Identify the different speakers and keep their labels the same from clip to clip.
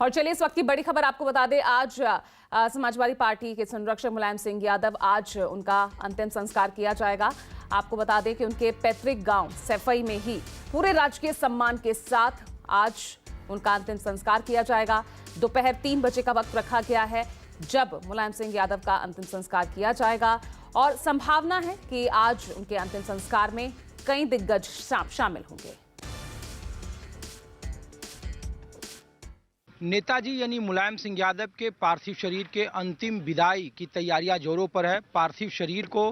Speaker 1: और चलिए इस वक्त की बड़ी खबर आपको बता दें। आज समाजवादी पार्टी के संरक्षक मुलायम सिंह यादव, आज उनका अंतिम संस्कार किया जाएगा। आपको बता दें कि उनके पैतृक गांव सैफई में ही पूरे राजकीय सम्मान के साथ आज उनका अंतिम संस्कार किया जाएगा। दोपहर 3 बजे का वक्त रखा गया है जब मुलायम सिंह यादव का अंतिम संस्कार किया जाएगा और संभावना है कि आज उनके अंतिम संस्कार में कई दिग्गज शामिल होंगे।
Speaker 2: नेताजी यानी मुलायम सिंह यादव के पार्थिव शरीर के अंतिम विदाई की तैयारियां जोरों पर है। पार्थिव शरीर को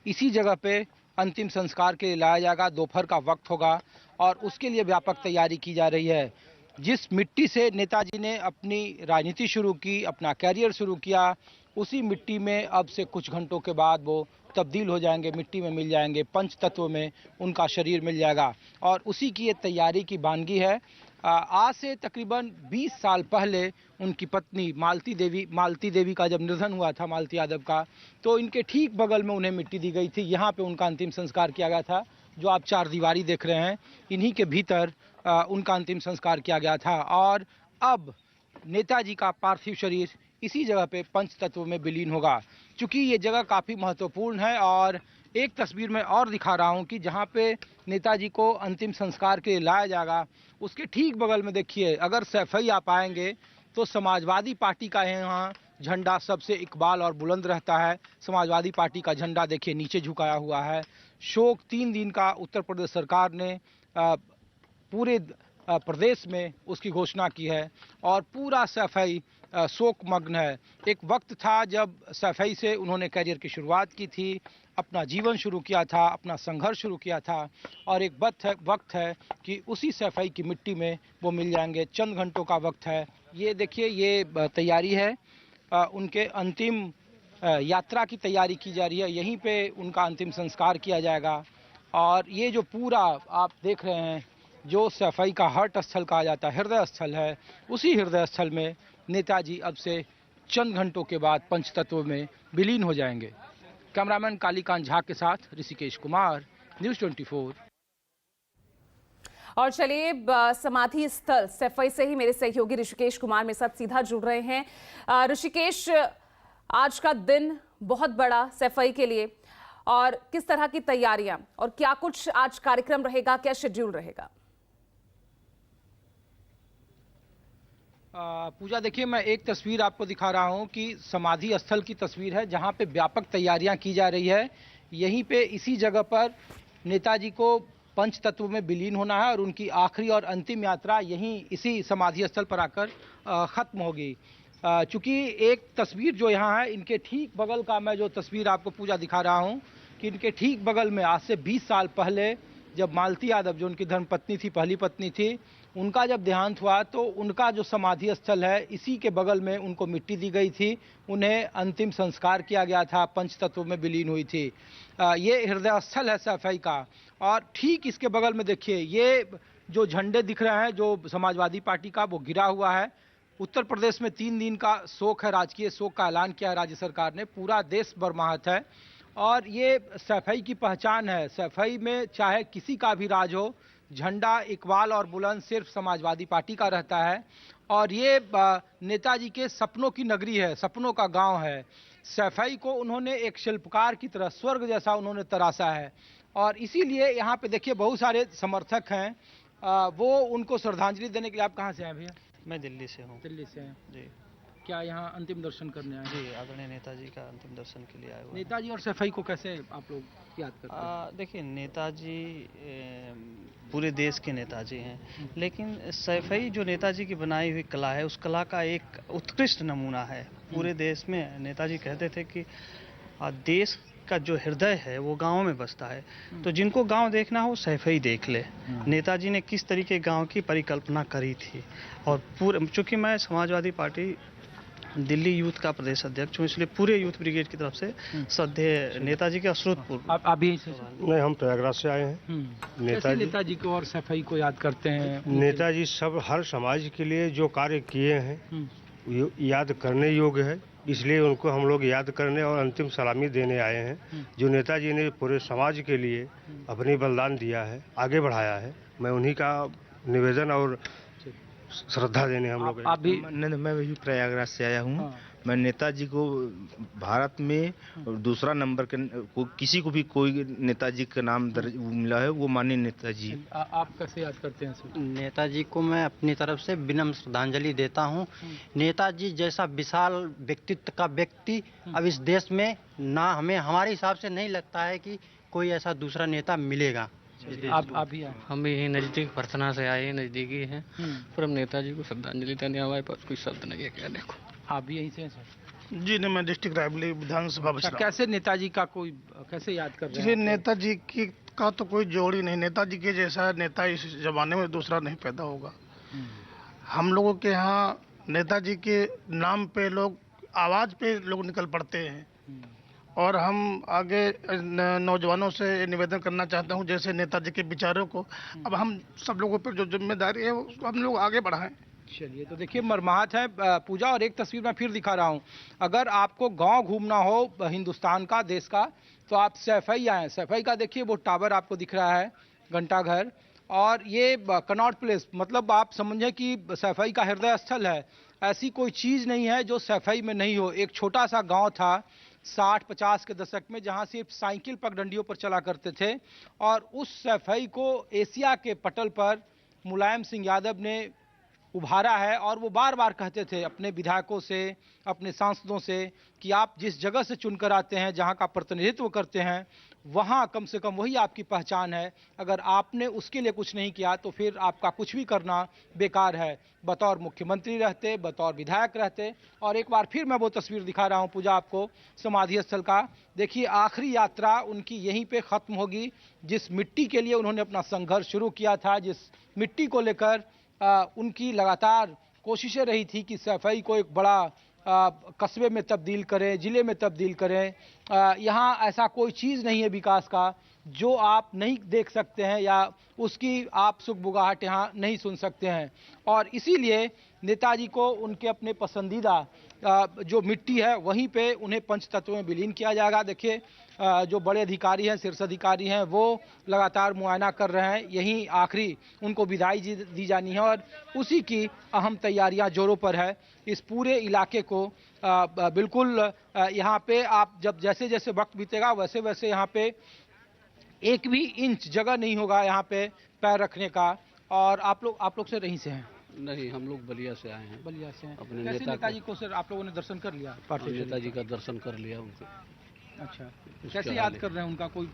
Speaker 2: इसी जगह पे अंतिम संस्कार के लिए लाया जाएगा। दोपहर का वक्त होगा और उसके लिए व्यापक तैयारी की जा रही है। जिस मिट्टी से नेताजी ने अपनी राजनीति शुरू की, अपना कैरियर शुरू किया, उसी मिट्टी में अब से कुछ घंटों के बाद वो तब्दील हो जाएंगे, मिट्टी में मिल जाएंगे, पंच तत्व में उनका शरीर मिल जाएगा और उसी की ये तैयारी की वानगी है। आज से तकरीबन 20 साल पहले उनकी पत्नी मालती देवी का जब निधन हुआ था, मालती यादव का, तो इनके ठीक बगल में उन्हें मिट्टी दी गई थी। यहाँ पे उनका अंतिम संस्कार किया गया था। जो आप चार दीवारी देख रहे हैं, इन्हीं के भीतर उनका अंतिम संस्कार किया गया था और अब नेताजी का पार्थिव शरीर इसी जगह पे पंच तत्व में विलीन होगा। चूंकि ये जगह काफ़ी महत्वपूर्ण है और एक तस्वीर में और दिखा रहा हूँ कि जहाँ पे नेताजी को अंतिम संस्कार के लिए लाया जाएगा, उसके ठीक बगल में देखिए, अगर सैफई आप आएंगे तो समाजवादी पार्टी का यहाँ झंडा सबसे इकबाल और बुलंद रहता है। समाजवादी पार्टी का झंडा देखिए नीचे झुकाया हुआ है। शोक 3 दिन का उत्तर प्रदेश सरकार ने पूरे प्रदेश में उसकी घोषणा की है और पूरा सैफई शोकमग्न है। एक वक्त था जब सैफई से उन्होंने करियर की शुरुआत की थी, अपना जीवन शुरू किया था, अपना संघर्ष शुरू किया था और एक वक्त है कि उसी सैफई की मिट्टी में वो मिल जाएंगे। चंद घंटों का वक्त है। ये देखिए, ये तैयारी है, उनके अंतिम यात्रा की तैयारी की जा रही है। यहीं पे उनका अंतिम संस्कार किया जाएगा और ये जो पूरा आप देख रहे हैं, जो सैफई का हार्ट स्थल कहा जाता है, हृदय स्थल है, उसी हृदय स्थल में नेताजी अब से चंद घंटों के बाद पंचतत्व में विलीन हो जाएंगे। कैमरामैन कालीकांत झा के साथ ऋषिकेश कुमार, न्यूज़ 24।
Speaker 1: और चलिए समाधि स्थल सैफई से ही मेरे सहयोगी ऋषिकेश कुमार मेरे साथ सीधा जुड़ रहे हैं। ऋषिकेश, आज का दिन बहुत बड़ा सैफई के लिए, और किस तरह की तैयारियां और क्या कुछ आज कार्यक्रम रहेगा, क्या शेड्यूल रहेगा?
Speaker 2: पूजा, देखिए, मैं एक तस्वीर आपको दिखा रहा हूं कि समाधि स्थल की तस्वीर है जहां पे व्यापक तैयारियां की जा रही है। यहीं पे इसी जगह पर नेताजी को पंच तत्व में विलीन होना है और उनकी आखिरी और अंतिम यात्रा यहीं इसी समाधि स्थल पर आकर ख़त्म होगी। चूँकि एक तस्वीर जो यहाँ है, इनके ठीक बगल का मैं जो तस्वीर आपको पूजा दिखा रहा हूँ कि इनके ठीक बगल में आज से 20 साल पहले जब मालती यादव, जो उनकी धर्मपत्नी थी, पहली पत्नी थी, उनका जब देहांत हुआ तो उनका जो समाधि स्थल है, इसी के बगल में उनको मिट्टी दी गई थी, उन्हें अंतिम संस्कार किया गया था, पंच तत्व में विलीन हुई थी। ये हृदय स्थल है सैफई का और ठीक इसके बगल में देखिए, ये जो झंडे दिख रहे हैं जो समाजवादी पार्टी का, वो गिरा हुआ है। उत्तर प्रदेश में 3 दिन का शोक है, राजकीय शोक का ऐलान किया है राज्य सरकार ने। पूरा देश बरमाहत है और ये सैफई की पहचान है। सैफई में चाहे किसी का भी राज हो, झंडा इकबाल और बुलंद सिर्फ समाजवादी पार्टी का रहता है और ये नेताजी के सपनों की नगरी है, सपनों का गांव है। सैफई को उन्होंने एक शिल्पकार की तरह स्वर्ग जैसा उन्होंने तराशा है और इसीलिए यहाँ पे देखिए बहुत सारे समर्थक हैं, वो उनको श्रद्धांजलि देने के लिए। आप कहाँ से हैं भैया?
Speaker 3: मैं दिल्ली से हूँ।
Speaker 2: दिल्ली से हैं
Speaker 3: जी।
Speaker 2: क्या यहाँ अंतिम दर्शन करने आए?
Speaker 3: जी, आदरणीय नेताजी का अंतिम दर्शन के लिए आए हुए।
Speaker 2: नेताजी और सैफई को कैसे आप लोग याद करते हैं?
Speaker 3: देखिए, नेताजी पूरे देश के नेताजी हैं, लेकिन सैफई जो नेताजी की बनाई हुई कला है, उस कला का एक उत्कृष्ट नमूना है। पूरे देश में नेताजी कहते थे कि देश का जो हृदय है वो गांव में बसता है, तो जिनको गांव देखना हो सैफई देख ले। नेताजी ने किस तरीके गांव की परिकल्पना करी थी और पूरे, चूँकि मैं समाजवादी पार्टी दिल्ली यूथ का प्रदेश अध्यक्ष हूँ, इसलिए पूरे यूथ ब्रिगेड की तरफ से श्रद्धेय नेताजी के अश्रुतपूर्व।
Speaker 2: आप अभी
Speaker 4: नहीं, हम प्रयागराज से आए हैं।
Speaker 2: नेताजी को और सैफई को याद करते हैं?
Speaker 4: नेताजी सब हर समाज के लिए जो कार्य किए हैं याद करने योग्य है, इसलिए उनको हम लोग याद करने और अंतिम सलामी देने आए हैं। जो नेताजी ने पूरे समाज के लिए अपनी बलिदान दिया है, आगे बढ़ाया है, मैं उन्हीं का निवेदन और श्रद्धा देने हम लोग
Speaker 2: आप भी
Speaker 5: मैं भी प्रयागराज से आया हूँ।
Speaker 2: हाँ।
Speaker 5: मैं नेताजी को भारत में दूसरा नंबर के किसी को भी कोई नेताजी का नाम दर्ज मिला है वो माननीय नेताजी।
Speaker 2: आप कैसे याद करते हैं सर?
Speaker 6: नेताजी को मैं अपनी तरफ से विनम्र श्रद्धांजलि देता हूं। नेताजी जैसा विशाल व्यक्तित्व का व्यक्ति अब इस देश में ना हमें हमारे हिसाब से नहीं लगता है कि कोई ऐसा दूसरा नेता मिलेगा।
Speaker 2: आप भी आए?
Speaker 7: हम भी यही नज़दीक पर्थना से आए हैं, नज़दीकी हैं, पर हम नेताजी को श्रद्धांजलि देने हमारे पास कोई शब्द नहीं है। क्या देखो,
Speaker 2: आप भी यहीं से हैं सर?
Speaker 8: जी नहीं, मैं डिस्ट्रिक्ट रायबरेली विधानसभा बच रहा
Speaker 2: कैसे नेताजी का कोई कैसे याद कर रहे
Speaker 8: हूँ।
Speaker 2: हैं?
Speaker 8: नेताजी की का तो कोई जोड़ ही नहीं। नेताजी के जैसा नेता इस जमाने में दूसरा नहीं पैदा होगा। हम लोगों के यहाँ नेताजी के नाम पे लोग आवाज़ पे लोग निकल पड़ते हैं। और हम आगे नौजवानों से निवेदन करना चाहता हूँ, जैसे नेताजी के विचारों को अब हम सब लोगों पर जो जिम्मेदारी है वो हम लोग आगे बढ़ाएं।
Speaker 2: चलिए, तो देखिए मरमाहत है पूजा। और एक तस्वीर मैं फिर दिखा रहा हूँ। अगर आपको गांव घूमना हो हिंदुस्तान का, देश का, तो आप सैफई आए। सैफई का देखिए वो टावर आपको दिख रहा है, घंटाघर, और ये कनॉट प्लेस, मतलब आप समझें कि सैफई का हृदय स्थल है। ऐसी कोई चीज़ नहीं है जो सैफई में नहीं हो। एक छोटा सा गांव था 60-50 के दशक में, जहां सिर्फ साइकिल पगडंडियों पर चला करते थे, और उस सैफई को एशिया के पटल पर मुलायम सिंह यादव ने उभारा है। और वो बार बार कहते थे अपने विधायकों से, अपने सांसदों से, कि आप जिस जगह से चुनकर आते हैं, जहां का प्रतिनिधित्व करते हैं, वहां कम से कम वही आपकी पहचान है। अगर आपने उसके लिए कुछ नहीं किया तो फिर आपका कुछ भी करना बेकार है, बतौर मुख्यमंत्री रहते, बतौर विधायक रहते। और एक बार फिर मैं वो तस्वीर दिखा रहा हूं पूजा आपको समाधि स्थल का। देखिए आखिरी यात्रा उनकी यहीं पे खत्म होगी। जिस मिट्टी के लिए उन्होंने अपना संघर्ष शुरू किया था, जिस मिट्टी को लेकर उनकी लगातार कोशिशें रही थी कि सैफई को एक बड़ा कस्बे में तब्दील करें, ज़िले में तब्दील करें, यहाँ ऐसा कोई चीज़ नहीं है विकास का जो आप नहीं देख सकते हैं या उसकी आप सुगबुगाहट यहाँ नहीं सुन सकते हैं। और इसीलिए नेताजी को उनके अपने पसंदीदा जो मिट्टी है वहीं पे उन्हें पंच तत्वों में विलीन किया जाएगा। देखिए जो बड़े अधिकारी हैं, शीर्ष अधिकारी हैं, वो लगातार मुआयना कर रहे हैं। यहीं आखिरी उनको विदाई दी जानी है और उसी की अहम तैयारियां जोरों पर है। इस पूरे इलाके को बिल्कुल यहाँ पे आप जब जैसे जैसे वक्त बीतेगा वैसे वैसे यहाँ पे एक भी इंच जगह नहीं होगा यहाँ पे पैर रखने का। और आप लोग से रहीं से हैं?
Speaker 7: नहीं, हम लोग बलिया से आए हैं।
Speaker 2: बलिया से हैं।
Speaker 7: अपने
Speaker 2: कैसे नेताजी को सर आप लोगों ने दर्शन कर लिया?
Speaker 7: नेताजी का दर्शन कर लिया उनको।
Speaker 2: अच्छा, कैसे याद कर रहे हैं उनका कोई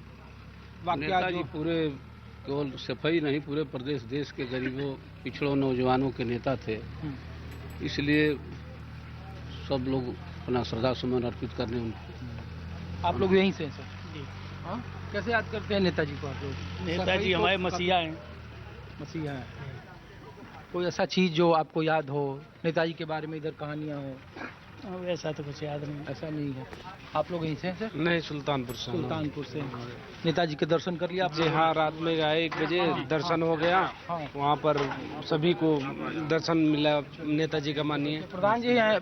Speaker 2: वाकया?
Speaker 7: नेताजी पूरे केवल सफाई नहीं, पूरे प्रदेश देश के गरीबों, पिछड़ों, नौजवानों के नेता थे। इसलिए सब लोग अपना श्रद्धा सुमन अर्पित करने उनको।
Speaker 2: आप लोग यहीं से हैं सर? जी। हाँ, कैसे याद करते हैं नेताजी को आप लोग?
Speaker 8: नेताजी हमारे मसीहा हैं।
Speaker 2: मसीहा हैं। कोई ऐसा चीज़ जो आपको याद हो नेताजी के बारे में, इधर कहानियाँ हो?
Speaker 8: ऐसा तो कुछ याद नहीं।
Speaker 2: ऐसा नहीं है। आप लोग यहीं से हैं सर?
Speaker 7: नहीं, सुल्तानपुर से।
Speaker 2: सुल्तानपुर से। नेताजी के दर्शन कर लिया
Speaker 7: जी हाँ, रात में गए 1 बजे, दर्शन हो गया। वहाँ पर सभी को दर्शन मिला नेताजी का। मानिए
Speaker 2: प्रधान जी हैं,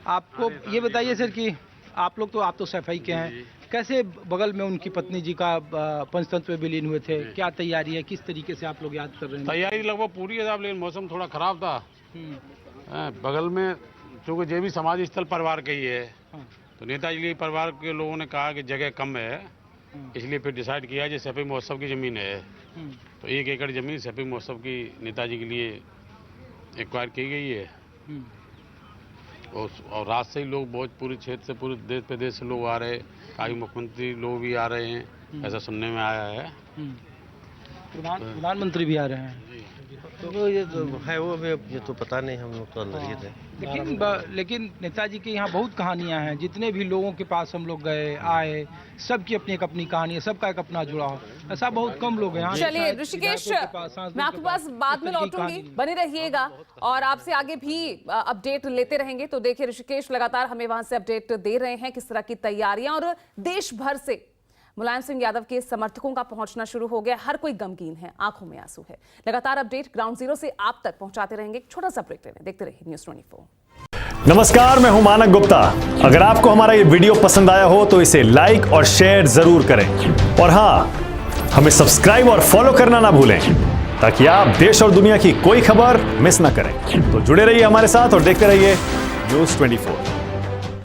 Speaker 2: आपको ये बताइए सर कि आप तो सैफई के हैं, कैसे बगल में उनकी पत्नी जी का पंचतंत्र में विलीन हुए थे? क्या तैयारी है, किस तरीके से आप लोग याद कर रहे हैं?
Speaker 9: तैयारी लगभग पूरी है, लेकिन मौसम थोड़ा खराब था। बगल में चूँकि जे भी समाज स्थल परिवार का ही है, तो नेताजी के परिवार के लोगों ने कहा कि जगह कम है, इसलिए फिर डिसाइड किया जो सैफई महोत्सव की ज़मीन है, तो 1 एकड़ ज़मीन सैफई महोत्सव की नेताजी के लिए एक्वायर की गई है। और रात से ही लोग बहुत पूरे क्षेत्र से, पूरे देश प्रदेश से लोग आ रहे हैं, काफ़ी मुख्यमंत्री लोग भी आ रहे हैं, ऐसा सुनने में आया है।
Speaker 2: प्रधानमंत्री भी आ रहे हैं।
Speaker 5: तो ये तो है, वो ये तो पता नहीं, हम लोग तो अंदर ही थे।
Speaker 2: लेकिन नेताजी के यहाँ बहुत कहानियाँ हैं। जितने भी लोगों के पास हम लोग गए आए, सबकी अपनी एक अपनी कहानी है, सबका एक अपना जुड़ाव। ऐसा बहुत कम लोग हैं।
Speaker 1: चलिए ऋषिकेश, मैं आपके पास बाद में लौटूंगी, बने रहिएगा और आपसे आगे भी अपडेट लेते रहेंगे। तो देखिए ऋषिकेश लगातार हमें वहां से अपडेट दे रहे हैं किस तरह की तैयारियां, और देश भर से मुलायम सिंह यादव के समर्थकों का पहुंचना शुरू हो गया। हर कोई गमगीन है, आंखों में आंसू है। लगातार अपडेट ग्राउंड जीरो से आप तक पहुंचाते रहेंगे। एक छोटा सा ब्रेक लेने, देखते रहिए न्यूज़ 24।
Speaker 10: नमस्कार, मैं हूं मानक गुप्ता। अगर आपको हमारा ये वीडियो पसंद आया हो तो इसे लाइक और शेयर जरूर करें, और हां, हमें सब्सक्राइब और फॉलो करना ना भूलें। ताकि आप देश और दुनिया की कोई खबर मिस ना करें। तो जुड़े रहिए हमारे साथ और देखते रहिए News 24।